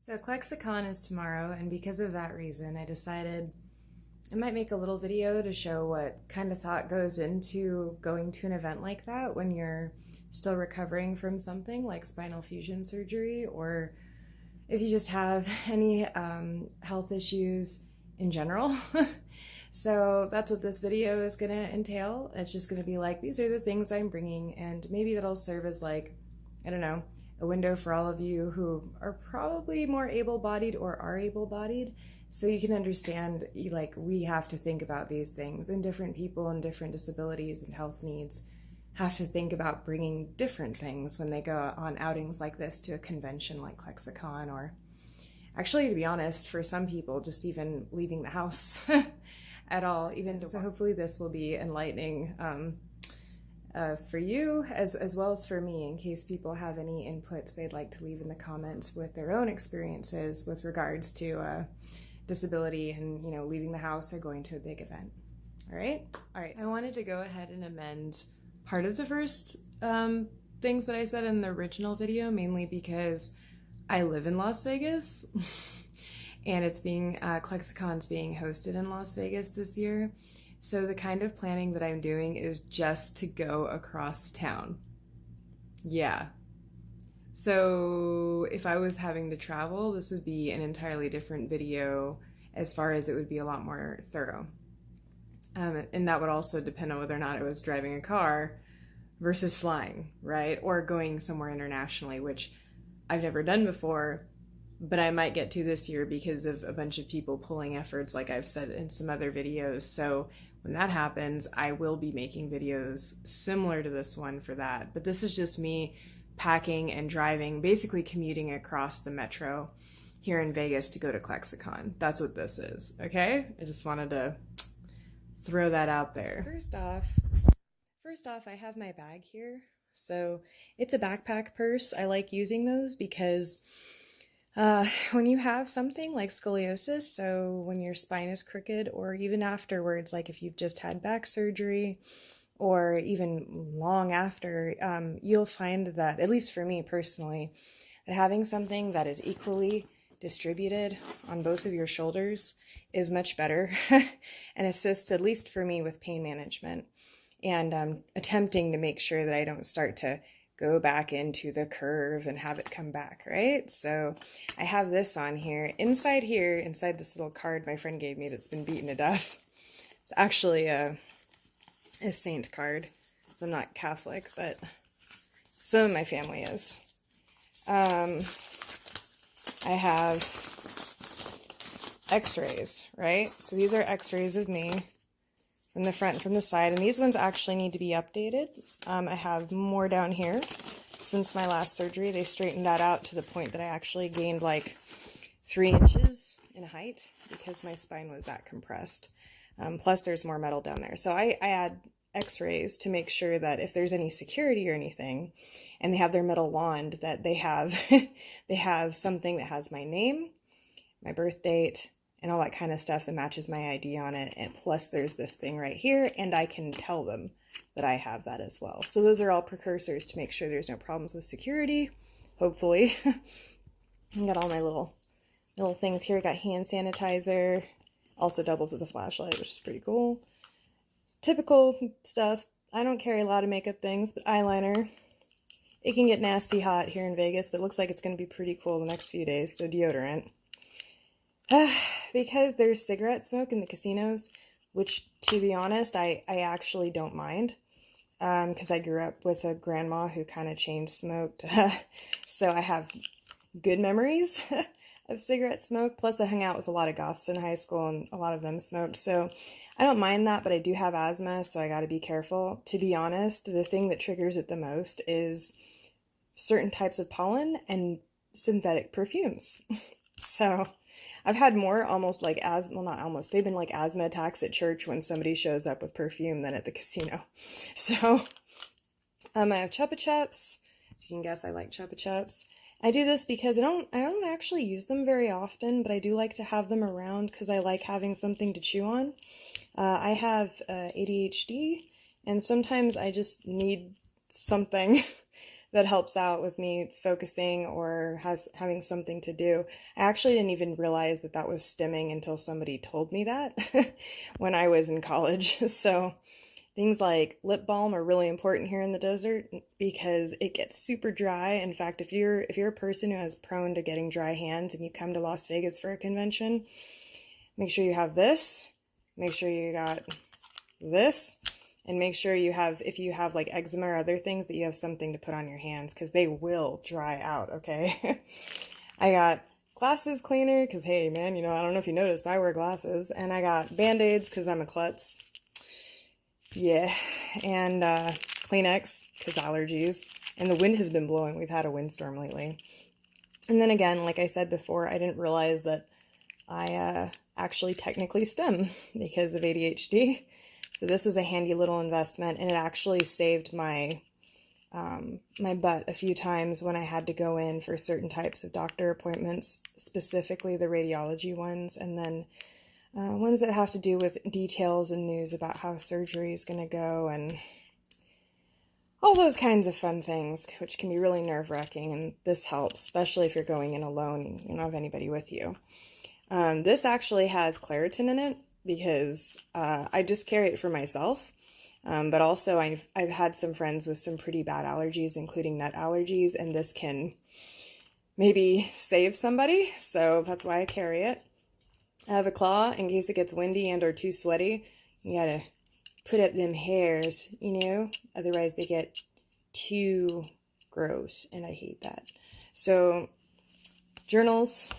So Clexacon is tomorrow, and because of that reason, I decided I might make a little video to show what kind of thought goes into going to an event like that when you're still recovering from something like spinal fusion surgery, or if you just have any health issues in general. So that's what this video is gonna entail. It's just gonna be like, these are the things I'm bringing, and maybe that'll serve as like, I don't know, a window for all of you who are probably more able-bodied or are able-bodied, so you can understand, like, we have to think about these things, and different people and different disabilities and health needs have to think about bringing different things when they go on outings like this to a convention like Clexacon, or actually, to be honest, for some people, just even leaving the house at all. So hopefully this will be enlightening for you as well as for me, in case people have any inputs they'd like to leave in the comments with their own experiences with regards to disability and, you know, leaving the house or going to a big event. All right. I wanted to go ahead and amend part of the first things that I said in the original video, mainly because I live in Las Vegas and it's being Clexacon's being hosted in Las Vegas this year. So the kind of planning that I'm doing is just to go across town. Yeah. So if I was having to travel, this would be an entirely different video, as far as it would be a lot more thorough. And that would also depend on whether or not I was driving a car versus flying, right? Or going somewhere internationally, which I've never done before, but I might get to this year because of a bunch of people pulling efforts, like I've said in some other videos. So when that happens, I will be making videos similar to this one for that. But this is just me packing and driving, basically commuting across the metro here in Vegas to go to Clexacon. That's what this is, okay? I just wanted to throw that out there. First off, I have my bag here. So it's a backpack purse. I like using those because when you have something like scoliosis, so when your spine is crooked, or even afterwards, like if you've just had back surgery, or even long after, you'll find that, at least for me personally, that having something that is equally distributed on both of your shoulders is much better and assists, at least for me, with pain management and attempting to make sure that I don't start to go back into the curve and have it come back, right? So I have this on here. Inside this little card my friend gave me that's been beaten to death. It's actually a saint card. So I'm not Catholic, but some of my family is. I have x-rays, right? So these are x-rays of me from the front and from the side, and these ones actually need to be updated. I have more down here since my last surgery. They straightened that out to the point that I actually gained like 3 inches in height because my spine was that compressed. Plus there's more metal down there. So I add x-rays to make sure that if there's any security or anything, and they have their metal wand, that they have they have something that has my name, my birth date, and all that kind of stuff that matches my ID on it. And plus there's this thing right here, and I can tell them that I have that as well. So those are all precursors to make sure there's no problems with security, hopefully. I got all my little things here. I got hand sanitizer, also doubles as a flashlight, which is pretty cool. It's typical stuff. I don't carry a lot of makeup things, but eyeliner. It can get nasty hot here in Vegas, but it looks like it's going to be pretty cool the next few days, so deodorant. Because there's cigarette smoke in the casinos, which, to be honest, I actually don't mind, because I grew up with a grandma who kind of chain smoked, so I have good memories of cigarette smoke. Plus I hung out with a lot of goths in high school, and a lot of them smoked, so I don't mind that, but I do have asthma, so I gotta be careful. To be honest, the thing that triggers it the most is certain types of pollen and synthetic perfumes. So I've had more almost like asthma, well, not almost, they've been like asthma attacks at church when somebody shows up with perfume than at the casino. So I have Chupa Chups. You can guess I like Chupa Chups. I do this because I don't actually use them very often, but I do like to have them around because I like having something to chew on. I have ADHD, and sometimes I just need something that helps out with me focusing or having something to do. I actually didn't even realize that that was stimming until somebody told me that when I was in college. So things like lip balm are really important here in the desert because it gets super dry. In fact, if you're a person who is prone to getting dry hands and you come to Las Vegas for a convention, make sure you have this. Make sure you got this. And make sure you have, if you have like eczema or other things, that you have something to put on your hands because they will dry out, okay? I got glasses cleaner because, hey, man, I don't know if you noticed, but I wear glasses. And I got Band-Aids because I'm a klutz. Yeah. And Kleenex because allergies. And the wind has been blowing. We've had a windstorm lately. And then again, like I said before, I didn't realize that I actually technically stem because of ADHD. So this was a handy little investment, and it actually saved my my butt a few times when I had to go in for certain types of doctor appointments, specifically the radiology ones, and then ones that have to do with details and news about how surgery is going to go and all those kinds of fun things, which can be really nerve-wracking, and this helps, especially if you're going in alone and you don't have anybody with you. This actually has Claritin in it, because I just carry it for myself, but also I've had some friends with some pretty bad allergies, including nut allergies, and this can maybe save somebody, so that's why I carry it. I have a claw in case it gets windy and or too sweaty. You gotta put up them hairs, otherwise they get too gross, and I hate that. So journals.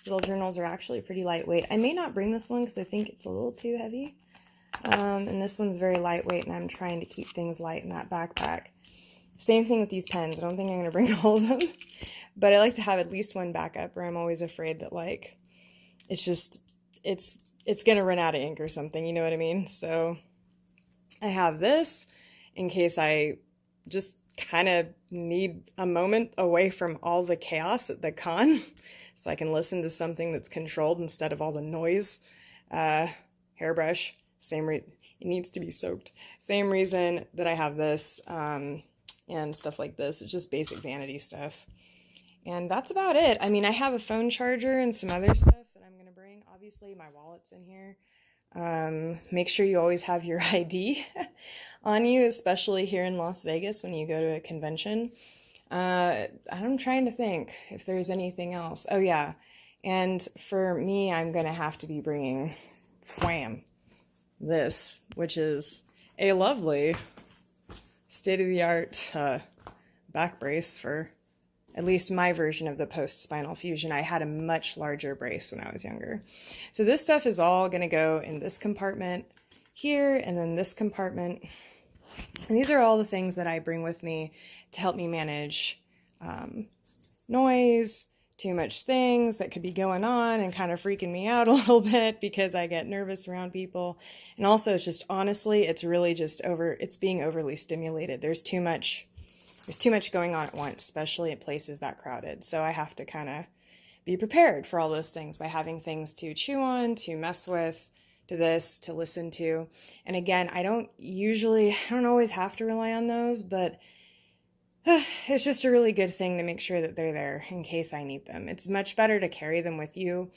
Little journals are actually pretty lightweight. I may not bring this one because I think it's a little too heavy. And this one's very lightweight, and I'm trying to keep things light in that backpack. Same thing with these pens. I don't think I'm going to bring all of them, but I like to have at least one backup, or I'm always afraid that it's going to run out of ink or something, you know what I mean? So I have this in case I just kind of need a moment away from all the chaos at the con. So I can listen to something that's controlled instead of all the noise. Hairbrush, it needs to be soaked. Same reason that I have this and stuff like this. It's just basic vanity stuff. And that's about it. I mean, I have a phone charger and some other stuff that I'm going to bring. Obviously, my wallet's in here. Make sure you always have your ID on you, especially here in Las Vegas when you go to a convention. I'm trying to think if there's anything else. Oh yeah, and for me, I'm gonna have to be bringing this, which is a lovely state-of-the-art back brace for at least my version of the post-spinal fusion. I had a much larger brace when I was younger. So this stuff is all gonna go in this compartment here, and then this compartment. And these are all the things that I bring with me to help me manage noise, too much things that could be going on and kind of freaking me out a little bit because I get nervous around people. And also it's just, honestly, it's really just it's being overly stimulated. There's too much going on at once, especially at places that crowded. So I have to kind of be prepared for all those things by having things to chew on, to mess with, to listen to. And again, I don't always have to rely on those, but it's just a really good thing to make sure that they're there in case I need them. It's much better to carry them with you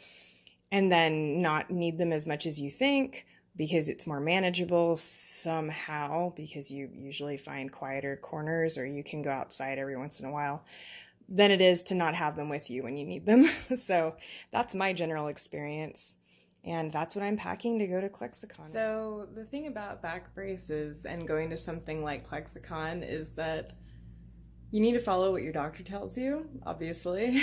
and then not need them as much as you think, because it's more manageable somehow, because you usually find quieter corners or you can go outside every once in a while, than it is to not have them with you when you need them. So that's my general experience. And that's what I'm packing to go to Clexacon. So the thing about back braces and going to something like Clexacon is that you need to follow what your doctor tells you, obviously.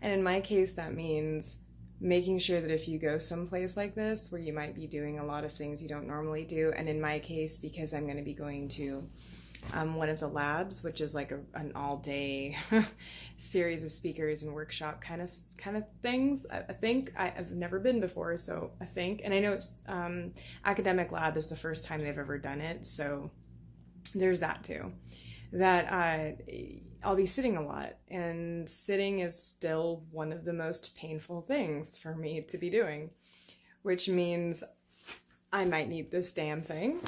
And in my case, that means making sure that if you go someplace like this where you might be doing a lot of things you don't normally do, and in my case, because I'm going to be going to one of the labs, which is like an all-day series of speakers and workshop kind of things. I think I've never been before, so I think, and I know it's academic lab is the first time they've ever done it, so there's that too. That I'll be sitting a lot, and sitting is still one of the most painful things for me to be doing, which means I might need this damn thing,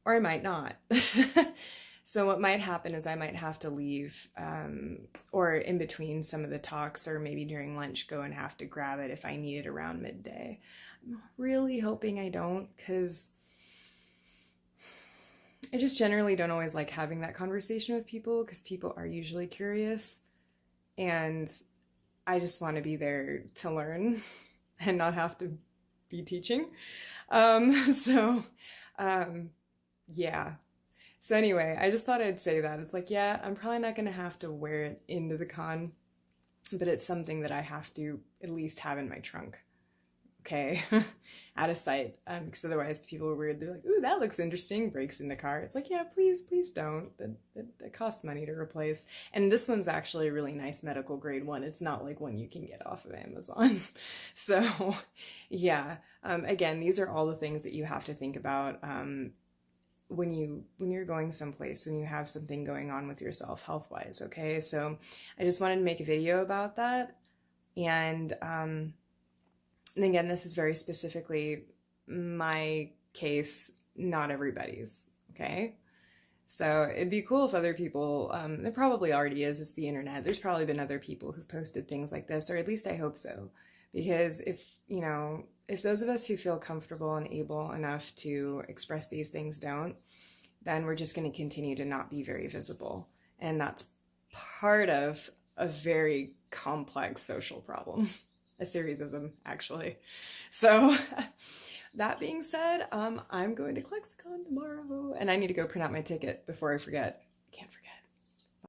or I might not. So what might happen is I might have to leave, or in between some of the talks, or maybe during lunch, go and have to grab it if I need it around midday. I'm really hoping I don't, because I just generally don't always like having that conversation with people, because people are usually curious, and I just want to be there to learn and not have to be teaching. So, yeah. So anyway, I just thought I'd say that. It's like, yeah, I'm probably not going to have to wear it into the con, but it's something that I have to at least have in my trunk. Okay, out of sight, because otherwise people are weird. They're like, ooh, that looks interesting, breaks in the car. It's like, yeah, please don't. That costs money to replace. And this one's actually a really nice medical grade one. It's not like one you can get off of Amazon. So yeah, again, these are all the things that you have to think about when you're going someplace, when you have something going on with yourself health-wise. Okay, so I just wanted to make a video about that. And again, this is very specifically my case, not everybody's, okay? So it'd be cool if other people, it probably already is, it's the internet. There's probably been other people who've posted things like this, or at least I hope so. Because if those of us who feel comfortable and able enough to express these things don't, then we're just going to continue to not be very visible. And that's part of a very complex social problem. A series of them, actually. So that being said, I'm going to Clexacon tomorrow, and I need to go print out my ticket before I forget. I can't forget.